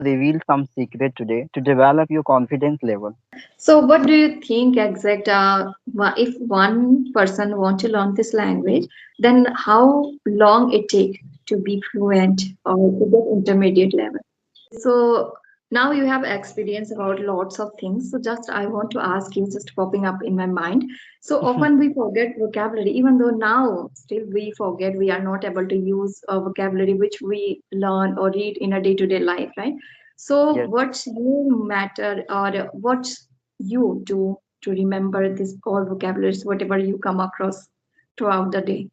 reveal some secret today to develop your confidence level. So, what do you think exact? If one person want to learn this language, then how long it take to be fluent or to get intermediate level? So now you have experience about lots of things. So just I want to ask you, just popping up in my mind. So often we forget vocabulary, even though now still we forget, we are not able to use a vocabulary which we learn or read in a day-to-day life, right? So Yes. what's you matter or what's you do to remember this all vocabularies, whatever you come across throughout the day?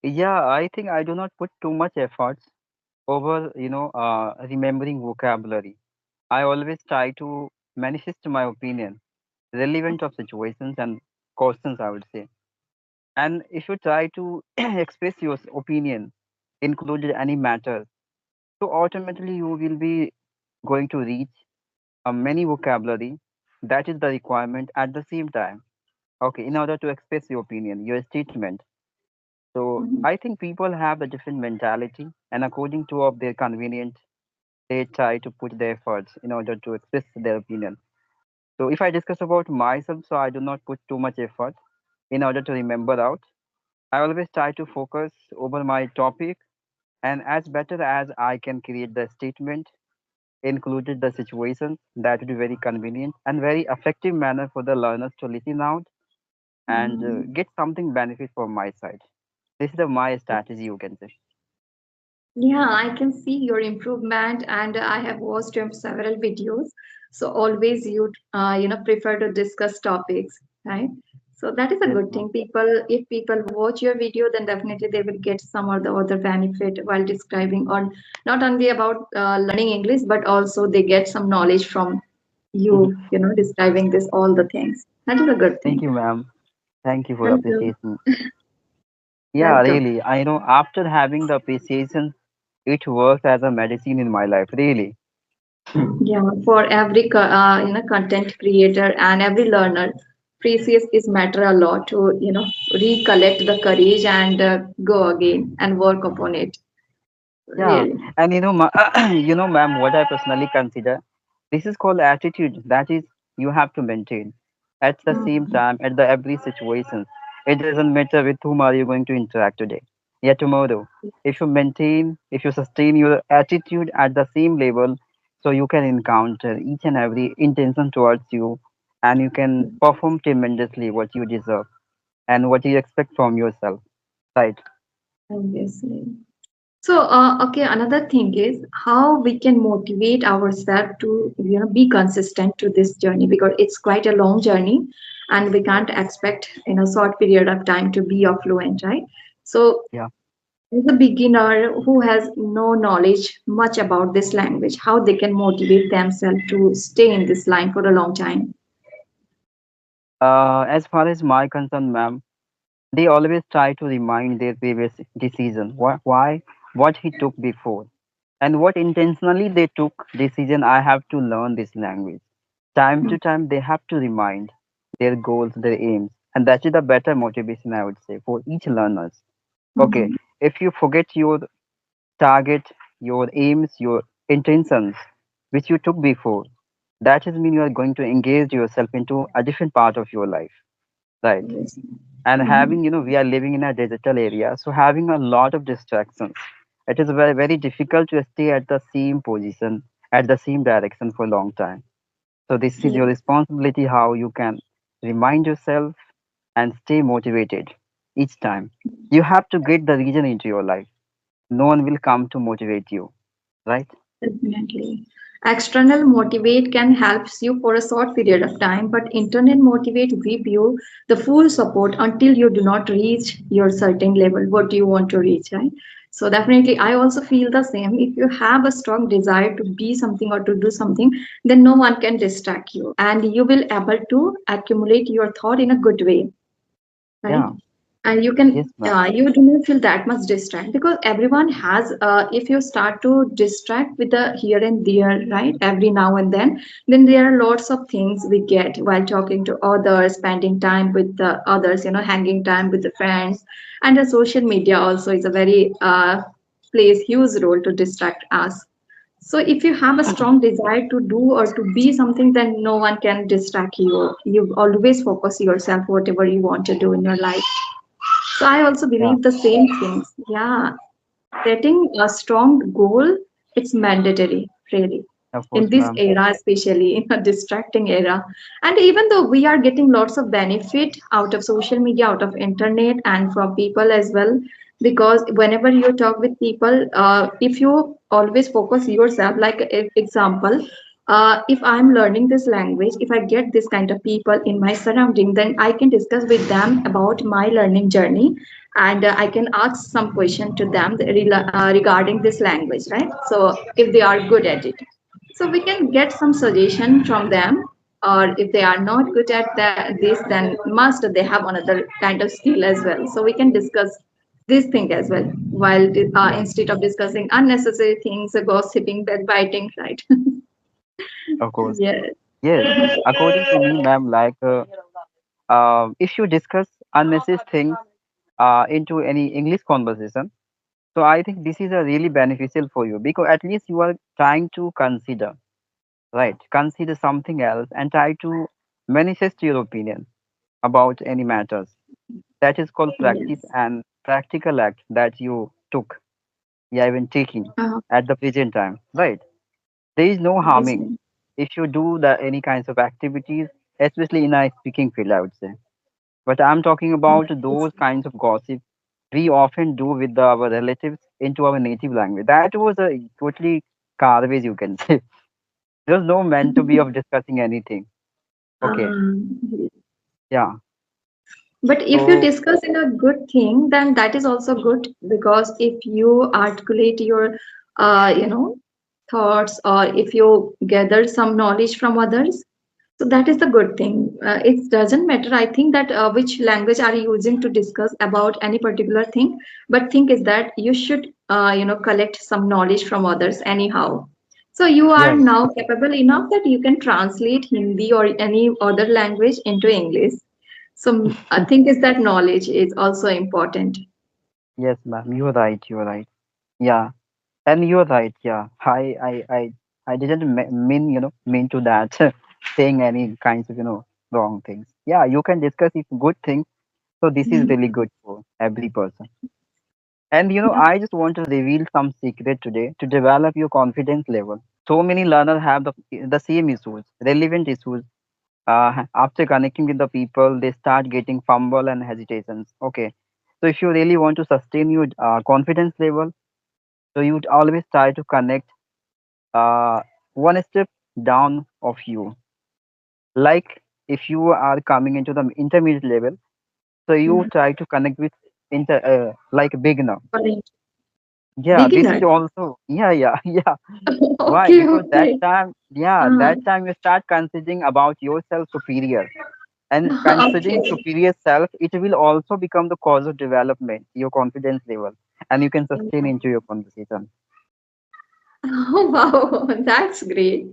Yeah, I think I do not put too much efforts over, remembering vocabulary. I always try to manifest my opinion, relevant of situations and questions, I would say. And if you try to express your opinion, included any matter, so automatically you will be going to reach many vocabulary. That is the requirement at the same time. Okay, in order to express your opinion, your statement. So Mhm. I think people have a different mentality, and according to of their convenience, they try to put their efforts in order to express their opinion. So if I discuss about myself, so I do not put too much effort in order to remember out. I always try to focus over my topic, and as better as I can create the statement, included the situation, that would be very convenient and very effective manner for the learners to listen out and Mhm. get something benefit from my side. This is my strategy, you can say. Yeah, I can see your improvement, and I have watched your several videos. So always you prefer to discuss topics, right? So that is a Yes, good ma'am. thing. If people watch your video, then definitely they will get some or the other benefit while describing, or not only about learning English, but also they get some knowledge from you, describing this all the things. That is a good Thank thing. you, ma'am. Thank you for Welcome. appreciation. Yeah, Welcome. really. I know after having the appreciation, it works as a medicine in my life. Really. Yeah, for every content creator and every learner, precious is matter a lot to recollect the courage and go again and work upon it. Yeah, Really. and ma'am, what I personally consider, this is called attitude. That is, you have to maintain at the same Mhm. time at the every situation. It doesn't matter with whom are you going to interact today, yeah, tomorrow. If you sustain your attitude at the same level, so you can encounter each and every intention towards you, and you can perform tremendously what you deserve and what you expect from yourself, right? Obviously. So, okay, another thing is how we can motivate ourselves to, be consistent to this journey because it's quite a long journey and we can't expect in a short period of time to be a fluent, right? So, Yeah. as a beginner who has no knowledge much about this language, how they can motivate themselves to stay in this line for a long time. As far as my concern, ma'am, they always try to remind their previous decision, why, what he took before, and what intentionally they took decision. I have to learn this language. Time to time, they have to remind their goals, their aims, and that is the better motivation, I would say, for each learners. Okay, Mhm. if you forget your target, your aims, your intentions, which you took before, that is mean you are going to engage yourself into a different part of your life, right? Yes. And Mhm. having, we are living in a digital area, so having a lot of distractions, it is very, very difficult to stay at the same position, at the same direction for a long time. So this is Yeah. your responsibility, how you can remind yourself and stay motivated each time. You have to get the reason into your life. No one will come to motivate you, right? Definitely. External motivate can help you for a short period of time, but internal motivate give you the full support until you do not reach your certain level, what you want to reach, right? So definitely, I also feel the same. If you have a strong desire to be something or to do something, then no one can distract you, and you will able to accumulate your thought in a good way, right? Yeah. And Yes, ma'am. you do not feel that much distract because everyone has if you start to distract with the here and there, right, every now and then there are lots of things we get while talking to others, spending time with the others, hanging time with the friends. And the social media also is a very plays huge role to distract us. So if you have a strong desire to do or to be something, then no one can distract you. You always focus yourself, whatever you want to do in your life. So I also Yeah, believe the same things. Yeah, setting a strong goal, it's mandatory, really. of In course, this ma'am. era, especially in a distracting era. And even though we are getting lots of benefit out of social media, out of internet, and from people as well, because whenever you talk with people, if you always focus yourself, like example, if I'm learning this language, if I get this kind of people in my surrounding, then I can discuss with them about my learning journey, and I can ask some question to them regarding this language, right? So if they are good at it, so we can get some suggestion from them. Or if they are not good at this, then must they have another kind of skill as well. So we can discuss this thing as well, while instead of discussing unnecessary things, gossiping, backbiting, right? Of course. Yes. Yes. According to me, ma'am, like if you discuss unnecessary things into any English conversation, so I think this is a really beneficial for you because at least you are trying to consider, right? Consider something else and try to manifest your opinion about any matters. That is called practice Yes. and practical act that you took, yeah, even taking at the present time, right? There is no Yes, harming ma'am. if you do the any kinds of activities, especially in a speaking field, I would say. But I'm talking about Yes. those kinds of gossip we often do with our relatives into our native language. That was a totally garbage, you can say. There's no meant to be of discussing anything. Okay. Um, Yeah. But if you So discuss in a good thing, then that is also good, because if you articulate your, thoughts, or if you gather some knowledge from others, so that is the good thing. It doesn't matter, I think, that which language are you using to discuss about any particular thing. But thing is that you should, collect some knowledge from others anyhow. So you are yes, now capable enough that you can translate Hindi or any other language into English. So I think is that knowledge is also important. yes, ma'am. You're right. You're right. Yeah. And you're right. Yeah. I didn't mean, mean to that, saying any kinds of, wrong things. Yeah. You can discuss if good things. So this is Mhm. really good for every person. And I just want to reveal some secret today to develop your confidence level. So many learners have the same issues, relevant issues. After connecting with the people, they start getting fumble and hesitations. Okay, so if you really want to sustain your confidence level, so you would always try to connect uh, one step down of you. Like if you are coming into the intermediate level, so you Mhm. try to connect with like beginner. Correct. Yeah, this is Beginner. also yeah yeah. Why? Okay, Because that okay. time, yeah, Uh, that time you start considering about yourself superior. And considering okay. superior self, it will also become the cause of development, your confidence level, and you can sustain into your conversation. Oh, wow, that's great.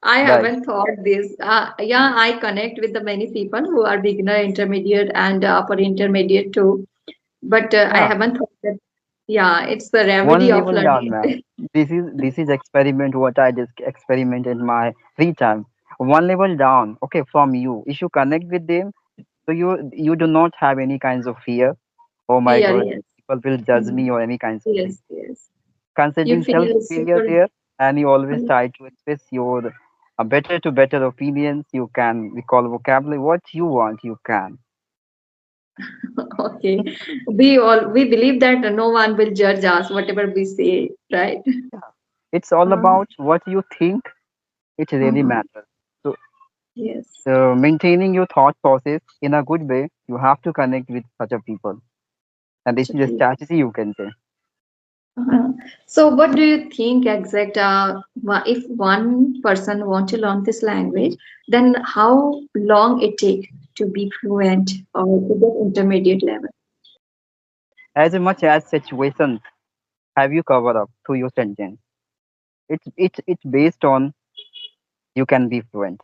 I Right. haven't thought this. Yeah, I connect with the many people who are beginner, intermediate, and upper intermediate too. But I Yeah. haven't thought that. Yeah, it's the remedy One of level down, learning. ma'am. This is experiment what I just experiment in my free time. One level down, okay, from you. If you connect with them, so you do not have any kinds of fear. Oh my Fear, God, yes. people will judge Mhm. me or any kinds of thing. Yes, yes. You Considering self feel superior super. there, and you always try to express your better to better opinions. You can recall vocabulary what you want, you can. Okay. We believe that no one will judge us, whatever we say, right? Yeah, it's all Uh, about what you think. It really uh-huh. matters. So, Yes. maintaining your thought process in a good way, you have to connect with such a people, and this is a Chappi. strategy you can say. Uh-huh. So, what do you think exact? If one person want to learn this language, then how long it take to be fluent or to get intermediate level? As much as situations have you covered up through your sentence, it's based on you can be fluent.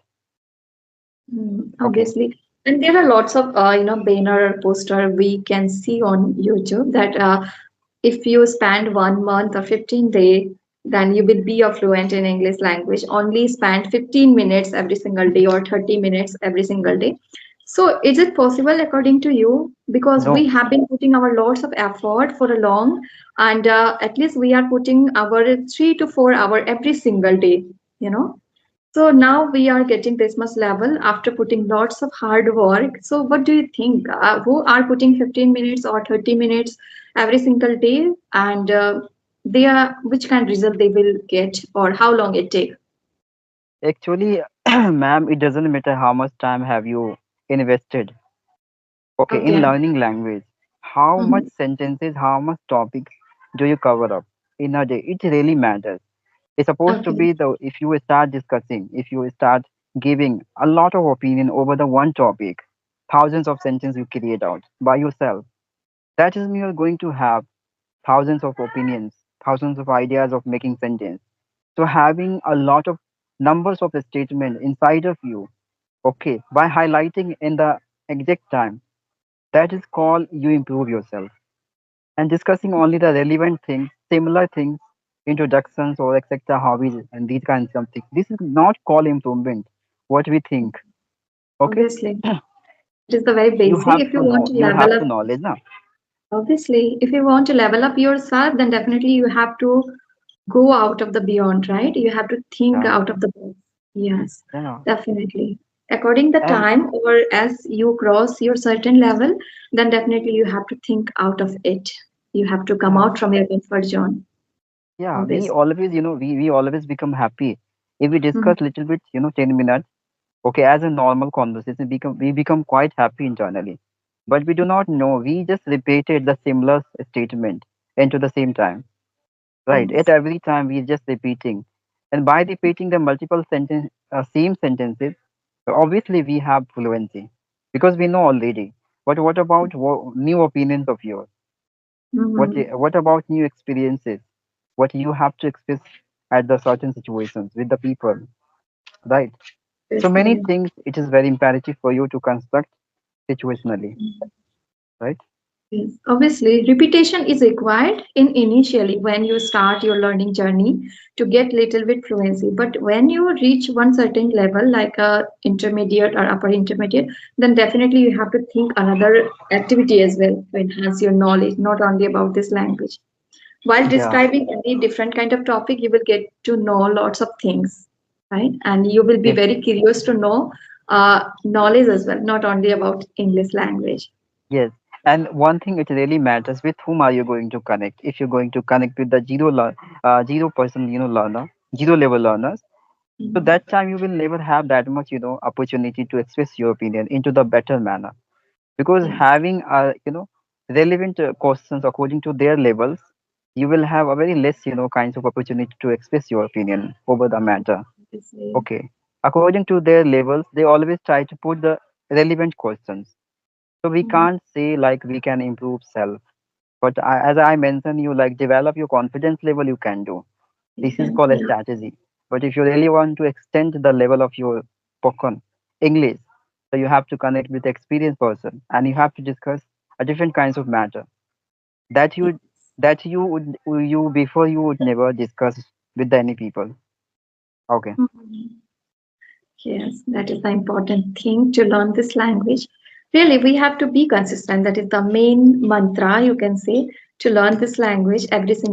Okay. Obviously, and there are lots of banner poster we can see on YouTube that if you spend 1 month or 15 days then you will be a fluent in English language. Only spend 15 minutes every single day or 30 minutes every single day. So is it possible according to you? Because we No, have been putting our lots of effort for a long, and at least we are putting our 3 to 4 hour every single day, you know. So now we are getting this much level after putting lots of hard work. So what do you think? Who are putting 15 minutes or 30 minutes every single day, and they are which kind of result they will get or how long it take? actually, ma'am, it doesn't matter how much time have you invested, okay, in Okay. learning language. How much Mhm. sentences, how much topics do you cover up in a day? It really matters. It's supposed to Okay. be the if you start discussing, if you start giving a lot of opinion over the one topic, thousands of sentences you create out by yourself. That is when you're going to have thousands of opinions, thousands of ideas of making sentence. So having a lot of numbers of statement inside of you, okay, by highlighting in the exact time, that is called you improve yourself. And discussing only the relevant things, similar things, introductions or etc. hobbies and these kinds of things. This is not called improvement. What we think, okay? Obviously, it is the very You basic. have If you to want know. to You level have up, to knowledge, na? obviously, if you want to level up yourself, then definitely you have to go out of the beyond, right? You have to think Yeah, out of the box. Yes, yeah. definitely. According the And time or as you cross your certain level, then definitely you have to think out of it. You have to come yeah, out from your comfort zone. yeah. We Obviously. always, we always become happy if we Mhm. discuss little bit, 10 minutes. Okay, as a normal conversation, we become quite happy internally. But we do not know. We just repeated the similar statement into the same time. Right. At Yes, every time we just repeating. And by repeating the multiple same sentences, obviously we have fluency because we know already. But what about new opinions of yours? Mhm. What about new experiences? What you have to express at the certain situations with the people, right? So many Obviously. things. It is very imperative for you to construct situationally, right? Yes, obviously, repetition is required in initially when you start your learning journey to get little bit fluency. But when you reach one certain level, like a intermediate or upper intermediate, then definitely you have to think another activity as well to enhance your knowledge, not only about this language. While Yeah. describing any different kind of topic, you will get to know lots of things, right? And you will be Yes. very curious to know knowledge as well, not only about English language. Yes, and one thing it really matters with whom are you going to connect. If you're going to connect with the 0% learner, zero level learners, so Mhm. that time you will never have that much opportunity to express your opinion into the better manner because Yes, having relevant questions according to their levels, you will have a very less kinds of opportunity to express your opinion over the matter. obviously. Okay, according to their levels, they always try to put the relevant questions so we Mhm. can't say like we can improve self. But as I mentioned, you like develop your confidence level, you can do. You This is can, called a yeah. strategy. But if you really want to extend the level of your spoken English, so you have to connect with experienced person and you have to discuss a different kinds of matter that Yeah. you before you would never discuss with any people. Okay. Mhm. Yes, that is the important thing to learn this language. Really, we have to be consistent. That is the main mantra, you can say, to learn this language every single